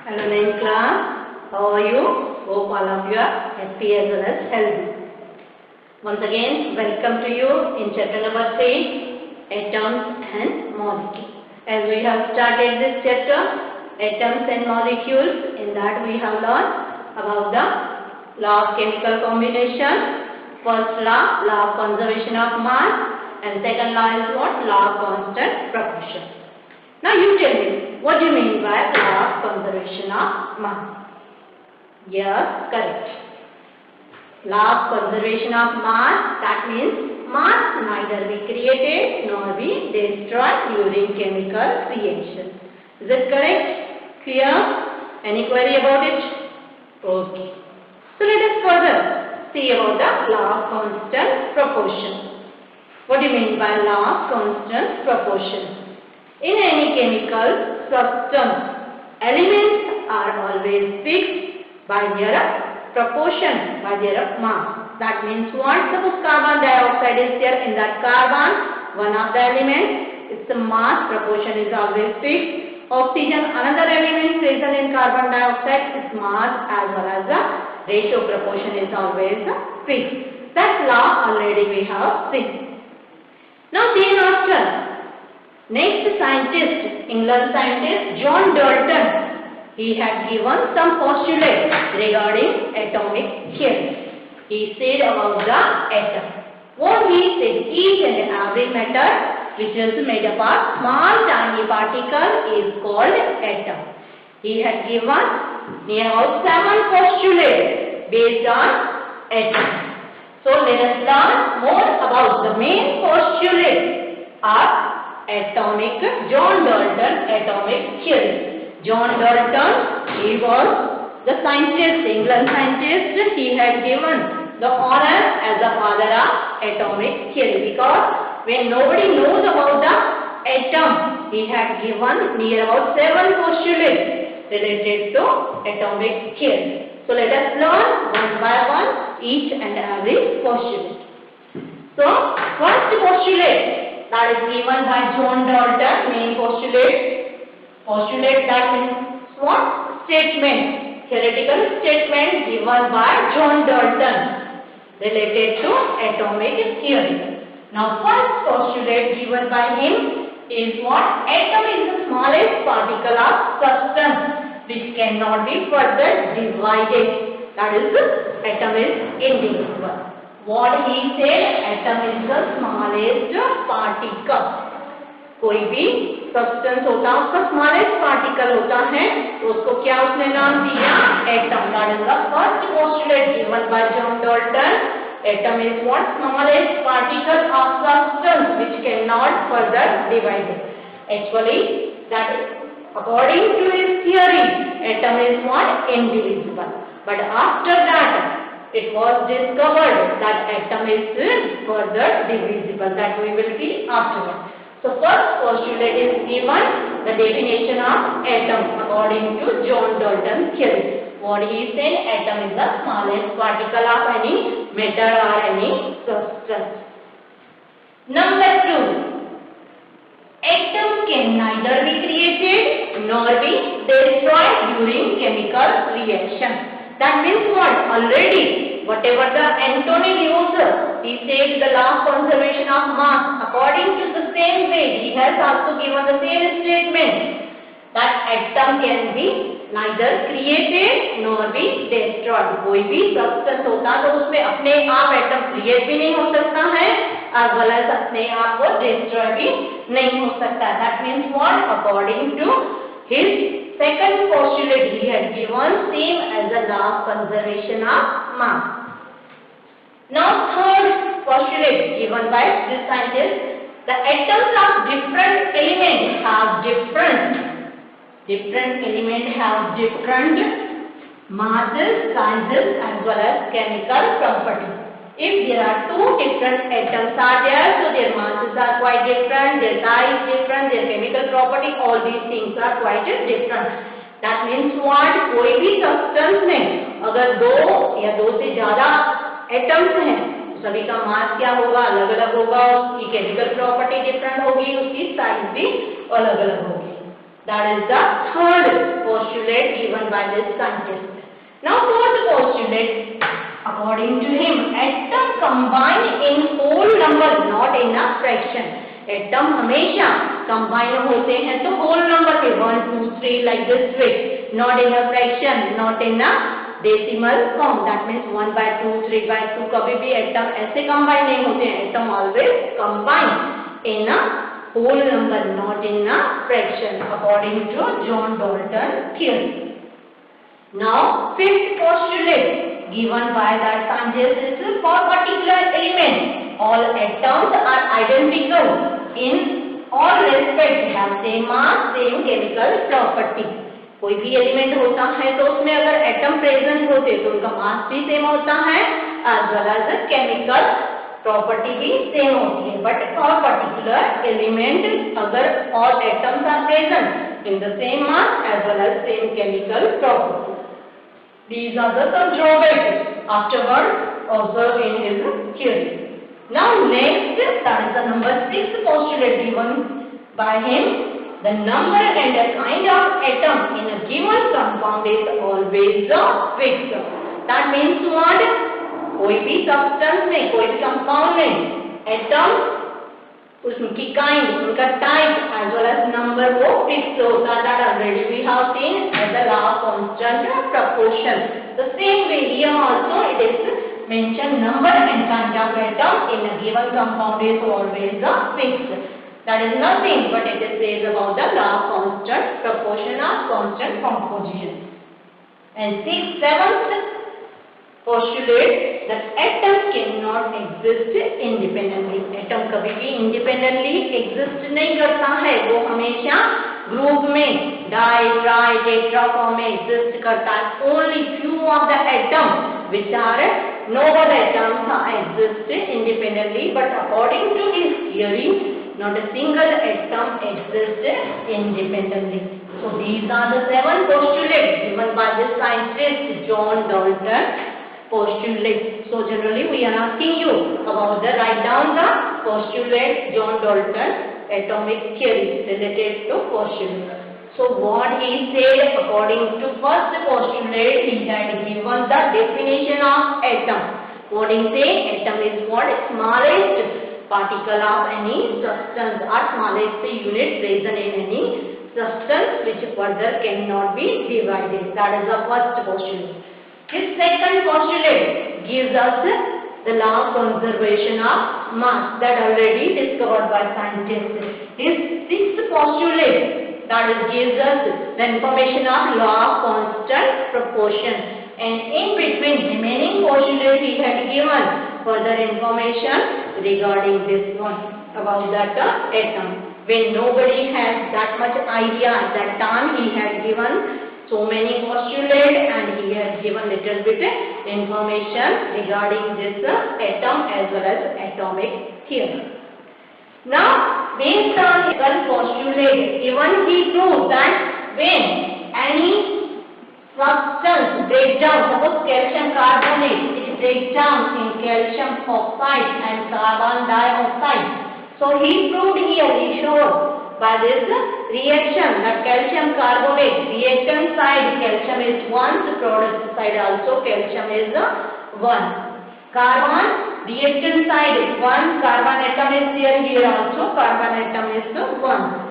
Hello, 9th class. How are you? Hope all of you are happy as well as healthy. Once again, welcome to you in chapter number 3, Atoms and Molecules. As we have started this chapter, Atoms and Molecules, in that we have learned about the law of chemical combination. First law, law of conservation of mass, and second law is what? Law of constant proportion. Now you tell me, what do you mean by law of conservation of mass? Yes, correct. Law of conservation of mass, that means mass neither be created nor be destroyed during chemical reaction. Is it correct? Clear? Any query about it? Okay. So let us further see about the law of constant proportion. What do you mean by law of constant proportion? In any chemical substance, elements are always fixed by their proportion, by their mass. That means what? Suppose carbon dioxide is there. In that carbon, one of the elements, its mass proportion is always fixed. Oxygen, another element present in carbon dioxide, its mass as well as the ratio proportion is always fixed. That law already we have seen. Now then after, next scientist, England scientist John Dalton, he had given some postulates regarding atomic theory. He said about the atom. What he said, each and every matter which is made up of small tiny particle is called atom. He had given near about 7 postulates based on atom. So let us learn more about the main postulate of John Dalton atomic theory. John Dalton, he was the scientist, England scientist. He had given the honor as the father of atomic theory, because when nobody knows about the atom, he had given near about 7 postulates related to atomic theory. So let us learn one by one each and every postulate. So first postulate, that is given by John Dalton, main postulate. Postulate, that means what? Statement, theoretical statement given by John Dalton related to atomic theory. Now first postulate given by him is what? Atom is the smallest particle of substance which cannot be further divided. That is, atom is indivisible. What he said, atom is the smallest particle. कोई भी substance होता है उसका smallest particle होता है, तो उसको क्या उसने नाम दिया? Atom. That is the first postulate given by John Dalton. Atom is what? Smallest particle of substance which can not further divided. Actually that is according to his theory, atom is what? Indivisible. But after that it was discovered that atom is further divisible. That we will see afterwards. So first postulate is given, the definition of atom according to John Dalton theory. What he said, atom is the smallest particle of any matter or any substance. Number 2, atom can neither be created nor be destroyed during chemical reaction. That means what? Already, whatever the Anthony uses, he said the law of conservation of mass. According to the same way, he has also given the same statement that atom can be neither created nor be destroyed. कोई भी substance होता तो उसमें अपने आप atom create भी नहीं हो सकता है, as well as अपने आप को destroy भी नहीं हो सकता. That means what? According to his second postulate, he had given same as the law of conservation of mass. Now third postulate given by this scientist, the atoms of different elements have different masses, sizes as well as chemical properties. If there are 2 different atoms are there, so their masses are quite different, their size different, their chemical property, all these things are quite different. That means what? कोई भी substance में अगर 2 या 2 से ज़्यादा atoms हैं, सभी का मास क्या होगा? अलग अलग होगा, उसकी chemical property different होगी, उसकी size भी अलग अलग होगी. That is the third postulate given given by this scientist. Now fourth postulate, according to him, atom combine in whole number, not in a fraction. Atom हमेशा combine होते हैं तो whole number पे 1, 2, 3 like this way, not in a fraction, not in a decimal form. That means 1 by 2, 3 by 2. कभी भी atom ऐसे combine नहीं होते हैं. Atom always combine in a whole number, not in a fraction, according to John Dalton theory. Now fifth postulate given by that scientist is for particular element, all atoms are identical in all respects, have same mass, same chemical property. कोई भी element होता है तो उसमें अगर atom present होते तो उनका मास भी सेम होता है, as well as chemical property भी सेम होती है. बट फॉर पर्टिकुलर एलिमेंट अगर all atoms are present in the same mass as well as same chemical property. These are the some drawbacks afterward observed in his theory. Now next, that is the number 6 postulate given by him. The number and the kind of atom in a given compound is always fixed. That means what? कोई भी substance में, कोई भी compound में atom उसकी kind, उनका type as well as number वो fixed होता है. That already we have seen as the law of constant proportion. The same way here also it is mentioned number and kind of atom in a given compound is always fixed. That is nothing but it is says about the law of constant proportion or constant composition. And sixth, seventh postulate that atom cannot exist independently. Atom कभी भी independently exist नहीं करता है, वो हमेशा group में di tri tetra form में exist करता है. Only few of the atom which are noble atoms exist independently, but according to his theory, not a single atom exists independently. So these are the 7 postulates given by the scientist John Dalton. Postulate. So generally we are asking you about the write down the postulate John Dalton atomic theory related to postulate. So what he said according to first postulate, he had given the definition of atom. What he say? Atom is what? Smallest particle of any substance or smallest unit present in any substance which further cannot be divided. That is the first postulate. His second postulate gives us the law of conservation of mass, that already discovered by scientists. His sixth postulate, that is gives us the information of law of constant proportion. And in between remaining postulate he had given further information regarding this one about that atom. When nobody has that much idea at that time, he had given so many postulates and he has given little bit information regarding this atom as well as atomic theory. Now, based on his postulate, even he proved that when any substance breaks down, suppose calcium carbonate, it breaks down in calcium oxide and carbon dioxide. So he proved here, he showed by this reaction that calcium carbonate, reactant side calcium is 1, the product side also calcium is 1. Carbon, reactant side 1, carbon atom is there, here also carbon atom is 1.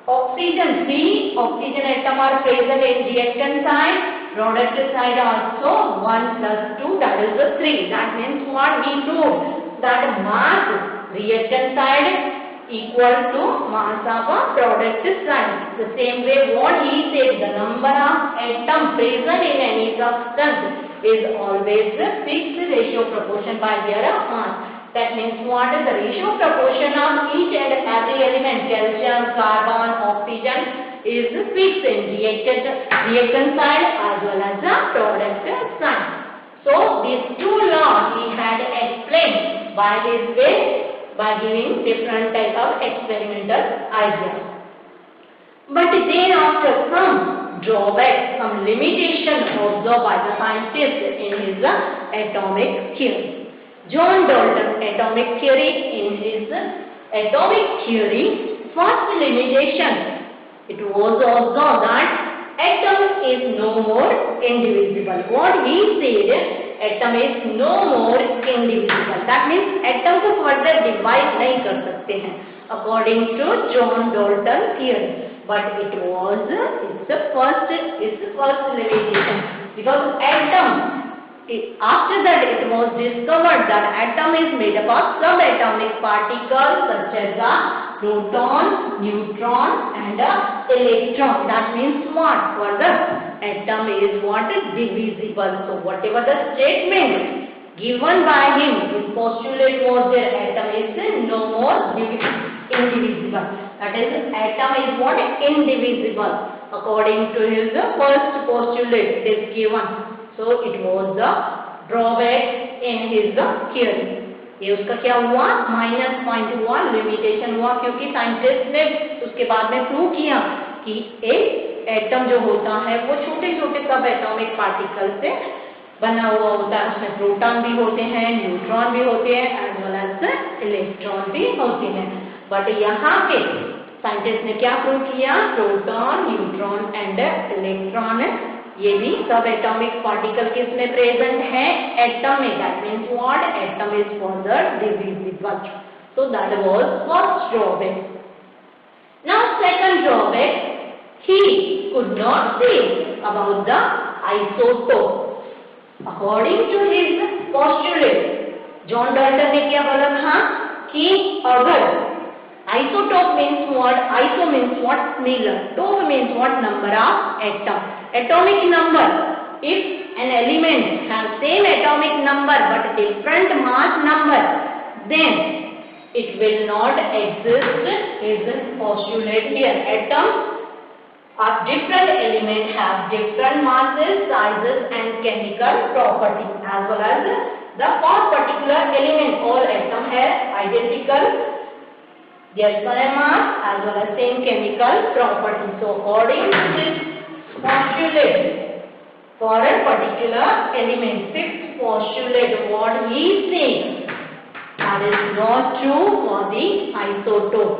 Oxygen, 3 oxygen atom are present in reactant side, product side also 1 plus 2, that is the 3. That means what he proved? That mass reactant side equal to mass of a product side. The same way what he said, the number of atom present in any substance is always a fixed ratio proportion by their mass. That means what is the ratio proportion of each and every element, calcium, carbon, oxygen is fixed in reactant side as well as the product side. So these two laws he had explained by his way, by giving different type of experimental ideas. But then after some drawback, some limitation observed by the scientist in his atomic theory. John Dalton atomic theory, in his atomic theory, first limitation, it was observed that atom is no more indivisible. What he said, atom is no more indivisible. That means atom को further divide नहीं कर सकते हैं according to John Dalton theory. But it was its first limitation, because atom, after that it was discovered that atom is made up of subatomic particles such as a proton, neutron and a electron. That means what? Further, atom is what is divisible. So whatever the statement given by him, his postulate was that atom is no more indivisible. That is, atom is what? Indivisible. According to his first postulate, it is given. So it was the drawback in his theory. ये उसका क्या हुआ? Minus point हुआ, limitation हुआ, क्योंकि scientist ने उसके बाद में प्रूव किया कि एक एटम जो होता है वो छोटे छोटे सब एटॉमिक पार्टिकल से बना हुआ होता है. उसमें प्रोटॉन भी होते हैं, न्यूट्रॉन भी होते हैं, एज वेल एज इलेक्ट्रॉन भी होते हैं. बट यहाँ पे साइंटिस्ट ने क्या प्रूव किया? प्रोटॉन, न्यूट्रॉन एंड इलेक्ट्रॉन, ये भी सब एटॉमिक पार्टिकल किसमें प्रेजेंट है? एटम में. That means what? Atom is further divisible. So that was first drawback. Now second drawback, he could not say about the isotope. According to his postulate, John Dalton ने क्या बोला था कि अगर isotope means what? Iso means what? Similar. Tope means what? Number of atom. Atomic number. If an element has same atomic number but different mass number, then it will not exist. Is postulate here. Atoms are different elements, have different masses, sizes and chemical properties, as well as the for particular element. All atom have identical their same mass as well as same chemical properties. So according to this postulate, for a particular element, fifth postulate, what he says, that is not true for the isotope.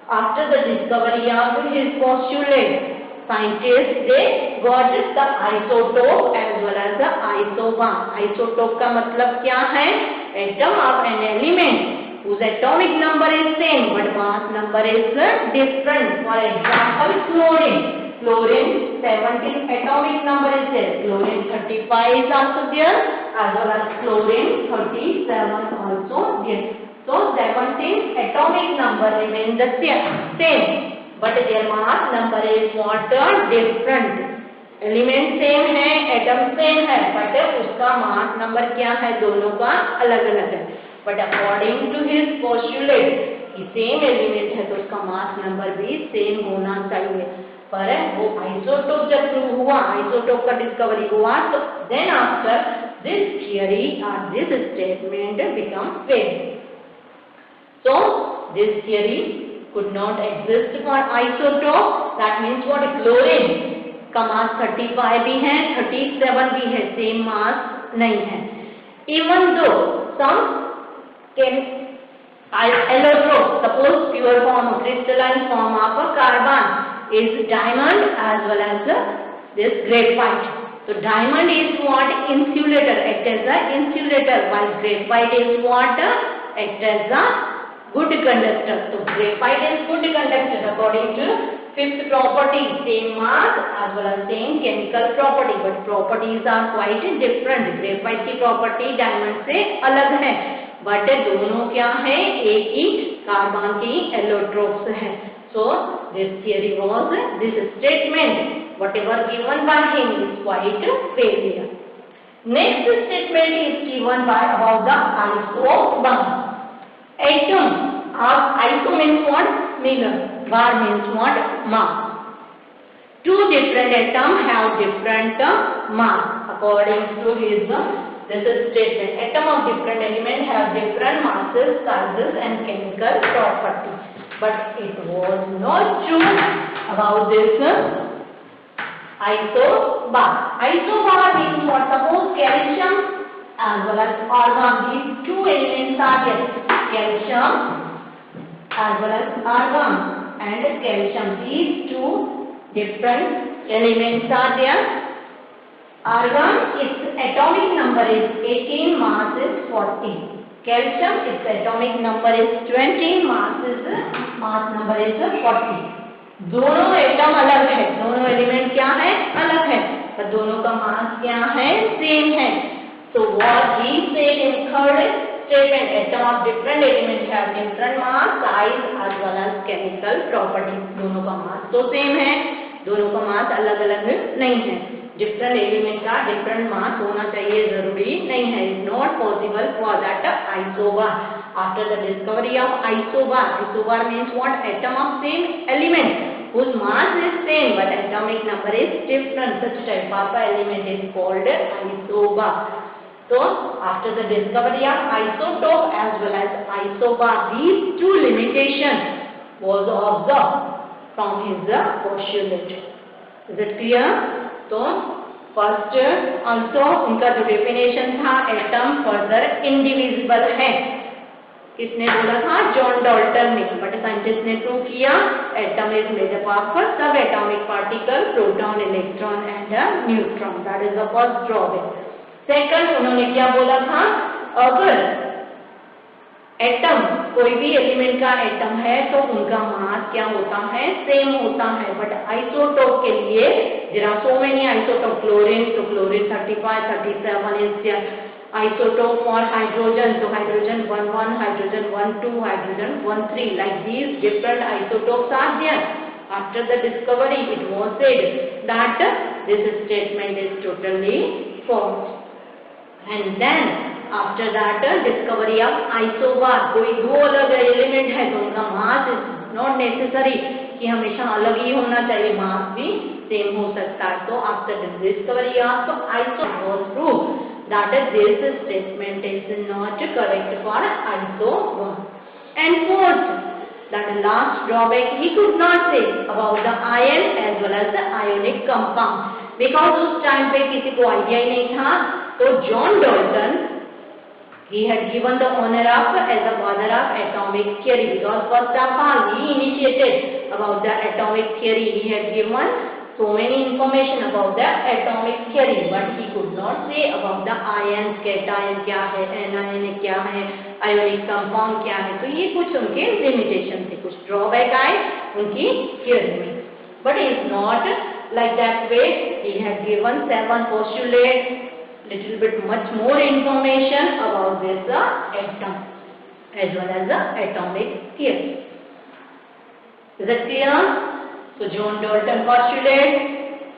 After the discovery of his postulate, scientists they got the isotope as well as the isobar. Isotope का मतलब क्या है? Atom of an element whose atomic number is same but mass number is different. For example, chlorine. Chlorine 17 atomic number is there. Chlorine 35 is also there, as well as chlorine 37 also there. So 17 atomic number remain the same, but their mass number is what? Different. Element same है, atom same है, but उसका mass number क्या है? दोनों का अलग अलग है. But according to his postulate कि सेम एलिमेंट है तो उसका मास नंबर भी सेम होना चाहिए. पर वो आइसोटोप जब प्रूव हुआ, आइसोटोप का डिस्कवरी हुआ, तो देन आफ्टर दिस थियरी और this statement become fail. So this theory could not exist for isotope. That means what? Chlorine का मास 35 भी है, 37 भी है, सेम मास नहीं है. Even though some allotrope, suppose pure form, crystalline form of a carbon is diamond as well as this graphite. So diamond is what? Insulator, act as a insulator, while graphite is what? Act as a good conductor. So graphite is good conductor according to fifth property, same mass as well as same chemical property, but properties are quite different. graphite की property diamond से अलग है, but दोनों क्या है? एक ही carbon की allotropes है. So this theory was, this statement whatever given by him is quite failure. Next statement is given by about the isobar. Atom of iso means what? Similar. Bar means what? Mass. Two different atoms have different mass. According to his this statement, atom of different element have different masses, sizes and chemical properties. But it was not true about this isobar. Isobar means what? Suppose calcium as well as argon, these two elements are there. Calcium as well as argon and calcium, these two different elements are there. Argon, its atomic number is 18, mass is 40. Calcium, its atomic number is 20, mass number is 40. दोनों atom अलग है, दोनों element क्या है, अलग है, पर दोनों का मास क्या है, सेम है. So what he said in third statement, atom of different elements have different mass, size as well as chemical properties. दोनों का मास तो सेम है, दोनों का मास अलग अलग नहीं है. डिफरेंट एलिमेंट का डिफरेंट मास होना चाहिए जरूरी नहीं है. Is not possible for that isobar. After the discovery of isobar, isobar means what, atom of same element whose mass is same but atomic number is different. Such type of element is called isobar. So after the discovery of isotope as well as isobar, these two limitations was observed from his postulate. Is it clear? तो first also उनका जो definition था, atom further indivisible है. किसने बोला था, John Dalton ने. But scientist ने प्रूव किया atom is made up of subatomic particle, proton, electron and neutron. That is the first drawback. Second उन्होंने क्या बोला था, अगर एटम कोई भी एलिमेंट का एटम है तो उनका मास क्या होता है, सेम होता है. बट आइसोटोप के लिए there are so many isotope. Chlorine, तो chlorine 35, 37 is isotope for hydrogen. So hydrogen 11, hydrogen 12, hydrogen 13. Like these different isotopes are there. After the discovery, it was said that this statement is totally false. And then after that discovery of isobar, कोई दो अलग element है तो उनका mass is not necessary कि हमेशा अलग ही होना चाहिए, मास भी सेम हो सकता है. तो after the discovery of isobar was proved that this statement is not correct for isobar. And fourth, that last drawback he could not say about the ion as well as the ionic compound, because उस time पे किसी को idea ही नहीं था. तो John Dalton, he had given the honor of as the father of atomic theory, because first of all he initiated about the atomic theory. He had given so many information about the atomic theory, but he could not say about the ions, cation क्या है, anion क्या है, ionic compound क्या है. तो ये कुछ उनके limitation थे, कुछ drawback आए उनकी theory में. But it is not like that way. He had given 7 postulates, little bit much more information about this atom as well as the atomic theory. Is that clear? So John Dalton postulates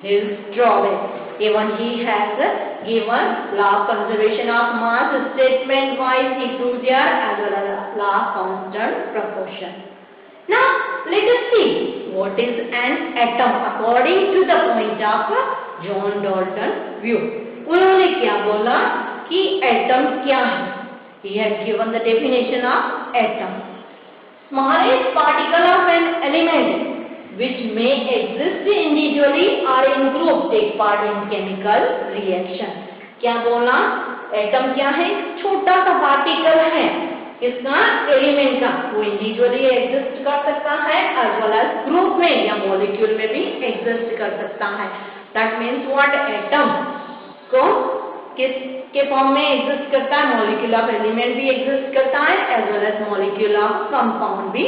his drawback. Even he has given law of conservation of mass statement wise he proved there as well as law of constant proportion. Now let us see what is an atom according to the point of John Dalton view. उन्होंने क्या बोला कि atom क्या है. He had given the definition of atom. Smallest particle of an element which may exist individually or in group take part in chemical reaction. क्या बोला, atom क्या है, छोटा सा पार्टिकल है इसका, एलिमेंट का. वो इंडिविजुअली एग्जिस्ट कर सकता है एज वेल एज ग्रुप में या मॉलिक्यूल में भी एग्जिस्ट कर सकता है. दैट मीन्स व्हाट, एटम को किसके फॉर्म में एग्जिस्ट करता है, मॉलिक्यूल ऑफ एलिमेंट भी एग्जिस्ट करता है as well as molecule of compound भी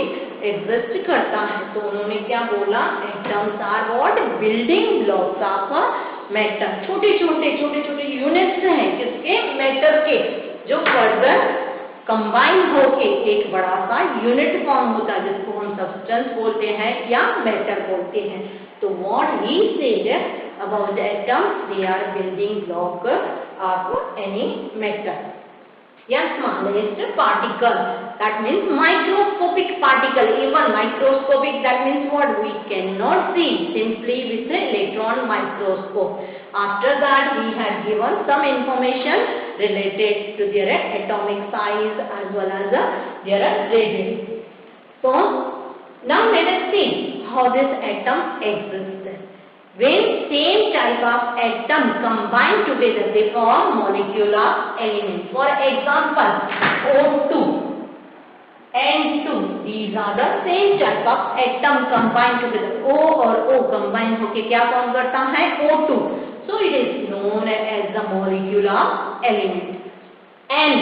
एग्जिस्ट करता है. तो उन्होंने क्या बोला, atoms are what, building blocks of matter. छोटे छोटे यूनिट्स हैं किसके, मैटर के, जो फर्दर कंबाइन होके एक बड़ा सा यूनिट फॉर्म होता है जिसको हम सब्सटेंस बोलते हैं या मैटर बोलते हैं. तो what he said about the atoms, they are building block of any matter. Yeah, smallest particle, that means microscopic particle. Even microscopic, that means what, we cannot see simply with the electron microscope. After that we have given some information related to their atomic size as well as their radius. So now let us see how this atom exists. When same type of atom combine together they form molecule of element. For example, O2. and 2. These are the same type of atom combined together. O और O combine होके क्या form करता है? O2. So it is known as the molecular element. N.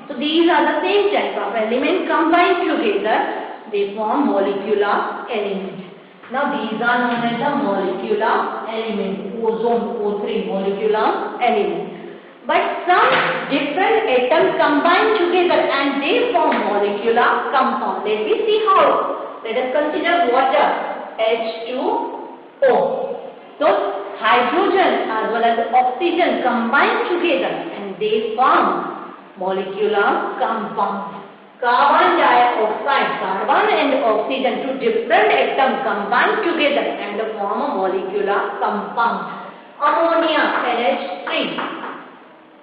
So these are the same type of element combined together. They form molecular element. Now these are known as the molecular element. Ozone, O3, molecular element. But some different atoms combine together and they form molecular compound. Let me see how. Let us consider water, H2O. So hydrogen as well as oxygen combine together and they form molecular compound. Carbon dioxide, carbon and oxygen, two different atoms combine together and form a molecular compound. Ammonia, NH3.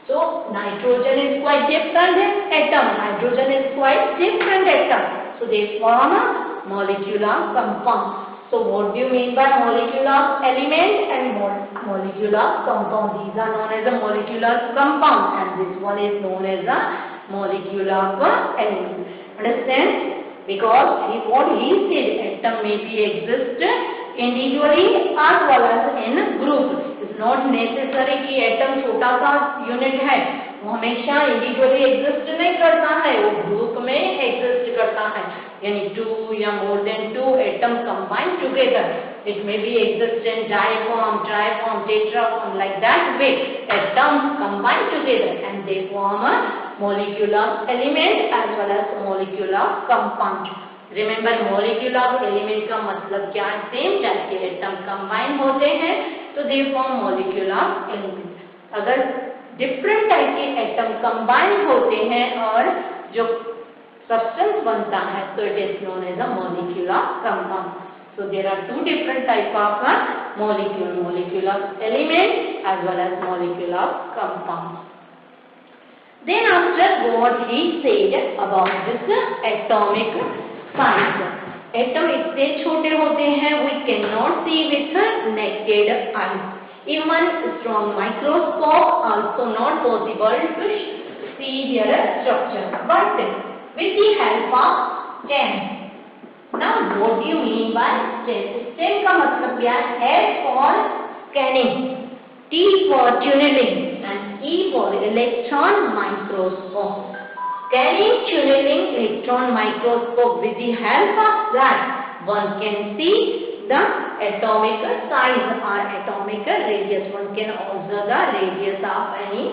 So nitrogen is quite different atom. Hydrogen is quite different atom. So they form a molecular compound. So what do you mean by molecular element and molecular compound? These are known as a molecular compound and this one is known as a molecular element. Understand? Because what he said, atom may be exist individually as well as in group. It's not necessary कि atom छोटा सा unit है वो हमेशा individually exist नहीं करता है, वो group में exist करता है. यानी 2 या more than 2 atom combined together. It may be exist in diform, triform, tetraform, like that way. Atoms combine together and they form a molecular element as well as molecular compound. Remember molecular element का मतलब क्या है? Same type के atom combine होते हैं तो they form molecular element. अगर different type के atom combine होते हैं और जो substance बनता है तो it is known as a molecular compound. So there are two different type of molecular element as well as molecular compound. Then after what he said about this atomic size. Atom इतने छोटे होते हैं we cannot see with naked eyes. Even strong microscope also not possible to see their structure. But with the help of STEM. Now what do you mean by STEM? STEM का मतलब क्या है? S for scanning, T for tunneling and E for electron microscope. Scanning, tunneling, electron microscope. With the help of that one can see the atomic size or atomic radius. One can observe the radius of any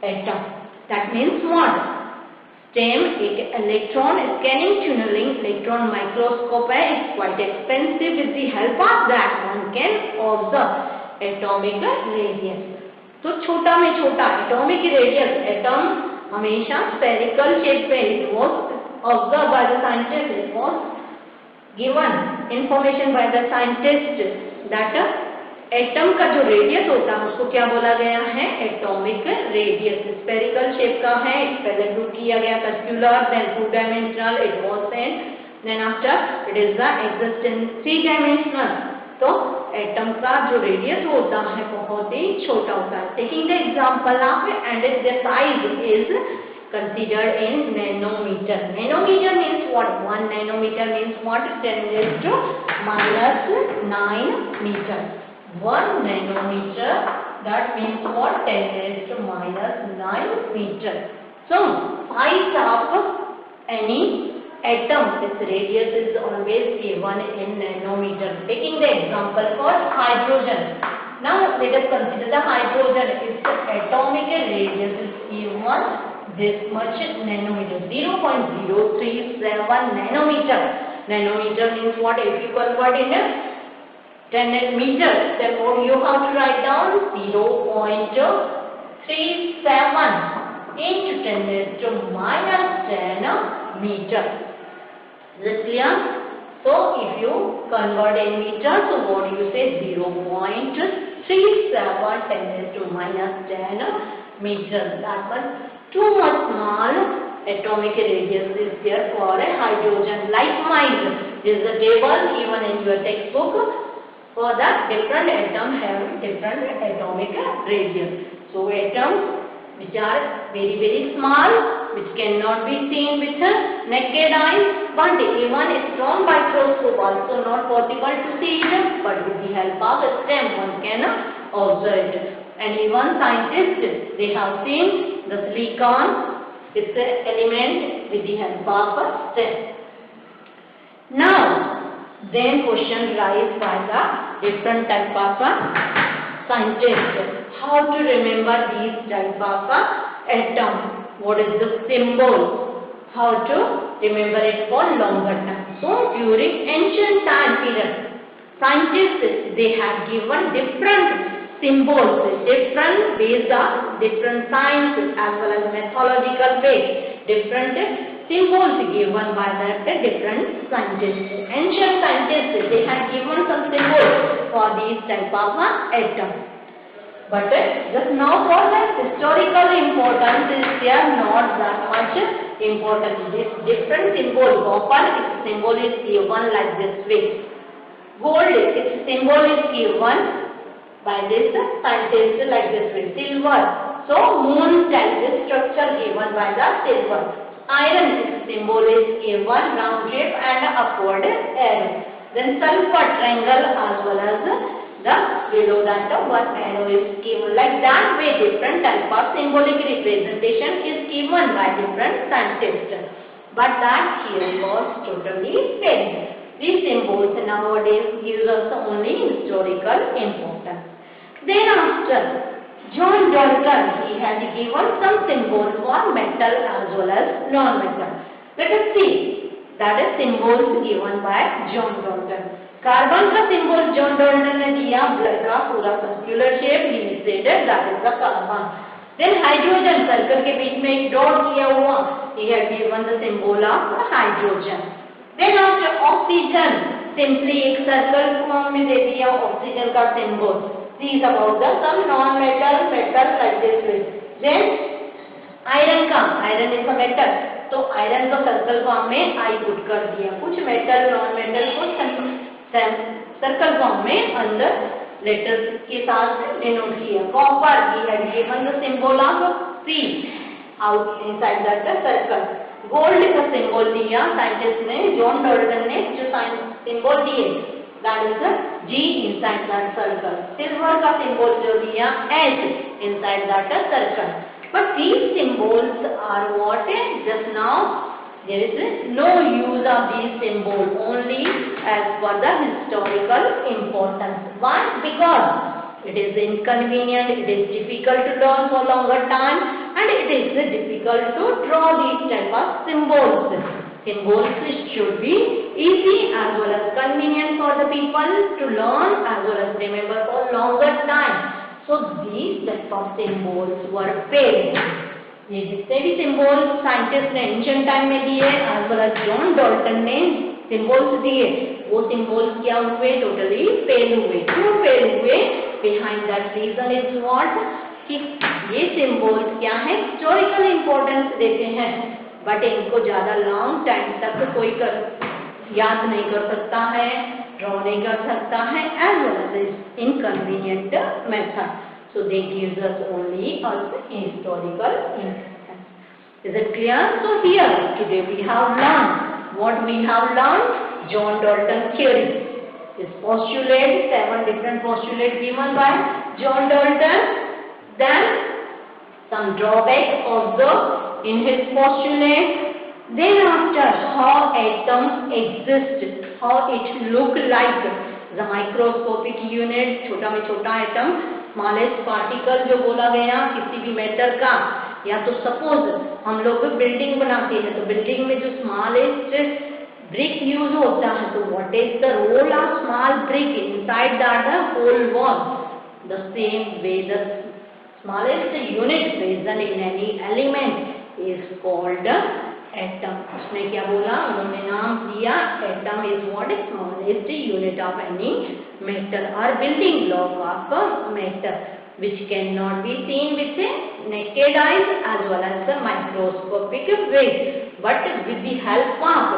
atom. That means what? STEM एक electron scanning, tunneling, electron microscope है. It's quite expensive. With the help of that one can observe atomic radius. तो छोटा में छोटा atomic radius, atom हमेशा spherical shape पे. It was observed by the scientist. It was given information by the scientist that atom का जो radius होता है उसको क्या बोला गया है? Atomic radius. स्फेरिकल शेप का है. पहले प्रूव किया गया circular, then 2 dimensional, it was said, then after it is the exist in 3 dimensional. तो एटम का जो रेडियस होता है बहुत ही छोटा होता है. Taking the example of and the size is considered in nanometer. Nanometer means what? 1 nanometer means what? 10 raised to minus 9 meter. 1 nanometer, that means what? 10 raised to minus 9 meter. So size of any atom, its radius is always given in nanometer. Taking the example for hydrogen. Now let us consider the hydrogen. Its atomic radius is given this much nanometer, 0.037 nanometer. Nanometer means what? If you convert in 10 meters, then what you have to write down? 0.37 into 10 raised to minus 10 meter. Is it clear? So if you convert in meter, so what do you say? 0.37 10 raised to minus 10 meter. That was too much small atomic radius is there for a hydrogen. Likewise, this is a table given in your textbook for the different atom have different atomic radius. So atoms which are very very small, which cannot be seen with naked eyes, but even a strong microscope also not possible to see it, but with the help of STEM one can observe it. And even scientists, they have seen the silicon, it's an element with the help of STEM. Now, then question raised by the different type of scientists. How to remember these type of atoms? What is the symbol? How to remember it for longer time? So during ancient time period, scientists they have given different symbols, different based on different science as well as methodological ways, different symbols given by the different scientists. Ancient scientists they have given some symbols for these type of atoms. But just now for the historical importance is they are not that much important. This different symbol, copper its symbol is given like this way. Gold its symbol is given by this scientist like this way. Silver, so moon type this structure given by the silver. Iron its symbol is given round shape and upward arrow. Then sulfur triangle as well as the below that one arrow is given. Like that way different type of symbolic representation is given by different scientists. But that here was totally failing. These symbols nowadays gives us only historical importance. Then after John Dalton, he had given some symbols for metal as well as non-metal. Let us see that is symbols given by John Dalton. Carbon का symbol John Dalton ने दिया blood का पूरा circular shape limited that is the carbon. देन hydrogen circle के बीच में एक डॉट किया हुआ, he had given the symbol of hydrogen. Then after oxygen simply एक सर्कल फॉर्म में दे दिया ऑक्सीजन का symbol. These about the some non-metal metal like this way. Then iron का, आयरन इज अ मेटल, तो iron को circle form में I put कर दिया. कुछ मेटल नॉन मेटल को सर्कल फॉर्म में अंदर लेटर्स के साथ डिनोट किया. कॉपर ही had given the symbol of C out inside that circle. Gold का सिंबल दिया साइंटिस्ट ने, जॉन डाल्टन ने जो सिंबल दिए that is G inside that circle. Silver का सिंबल जो दिया H inside that circle. But these symbols are what just now there is no use of these symbols only as per the historical importance. Why? Because it is inconvenient, it is difficult to learn for longer time, and it is difficult to draw these type of symbols. Symbols should be easy as well as convenient for the people to learn as well as remember for longer time. So these type of symbols were failed. ये जितने भी symbols scientist ने ancient time में दिए as well as John Dalton ने symbols दिए, वो symbols क्या हुए? टोटली फेल हुए. क्यों फेल हुए? Behind that reason is what कि ये सिंबल्स क्या है? हिस्टोरिकल इंपॉर्टेंस देते हैं, बट इनको ज्यादा लॉन्ग टाइम तक कोई याद नहीं कर सकता है, ड्रॉ नहीं कर सकता है as well as inconvenient method. So they gives us only also historical importance. Is it clear? So here today we have learned what we have learned. John Dalton theory is postulate, 7 different postulates given by John Dalton. Then some drawbacks observed in his postulate. Then after how atoms exist, how it look like the microscopic unit, छोटा में छोटा atom, smallest particle जो बोला गया किसी भी matter का. या तो सपोज हम लोग बिल्डिंग बनाते हैं तो बिल्डिंग में जो स्मॉलेस्ट ब्रिक यूज होता है, तो what is the role of small brick inside that whole wall. The same way the smallest unit present in any element is called atom. उसने क्या बोला? उन्होंने नाम दिया atom is what is smallest unit of any metal or building block of matter which cannot be seen with the naked eyes as well as the microscopic way, but with the help of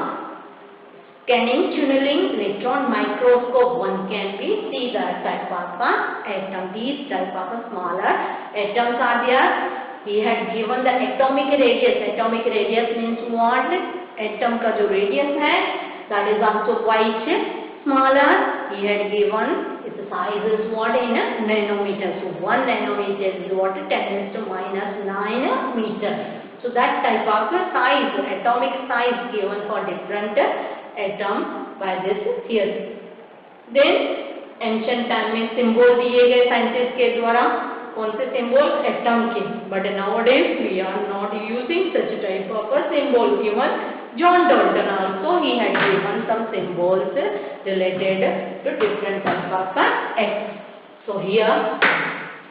scanning tunneling electron microscope one can be see the type of atom. These type of smaller atoms are there he had given the atomic radius. Atomic radius means what? Atom का जो radius है, that is also quite smaller. He had given its size is what in nanometer. So 1 nanometer is what? 10⁻⁹ meter. So that type of size, atomic size given for different atom by this theory. Then ancient time में symbol दिए गए scientist के द्वारा, कौन से symbol? Atom के. But nowadays we are not using such type of a symbol. Even John Dalton also, he had given some symbols related to different types of atoms. So here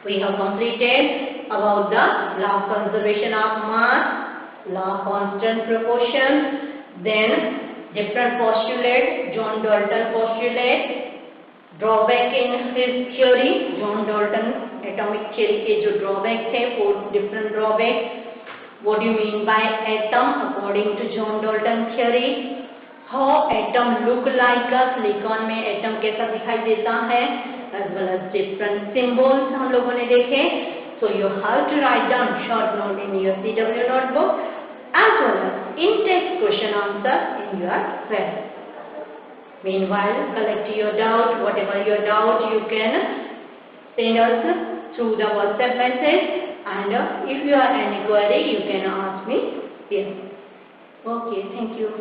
we have completed about the law of conservation of mass, law of constant proportion, then different postulate, John Dalton postulate, drawback in his theory. John Dalton atomic theory के जो drawback थे, 4 different drawback. What do you mean by atom according to John Dalton theory? How atom look like a silicon में atom कैसा दिखाई देता है, as well as different symbols हम लोगों ने देखे. So you have to write down short note in your CW notebook as well as in text question answer in your cell. Meanwhile, collect your doubt. Whatever your doubt, you can send us through the WhatsApp message. And if you have any query, you can ask me here. Okay, thank you.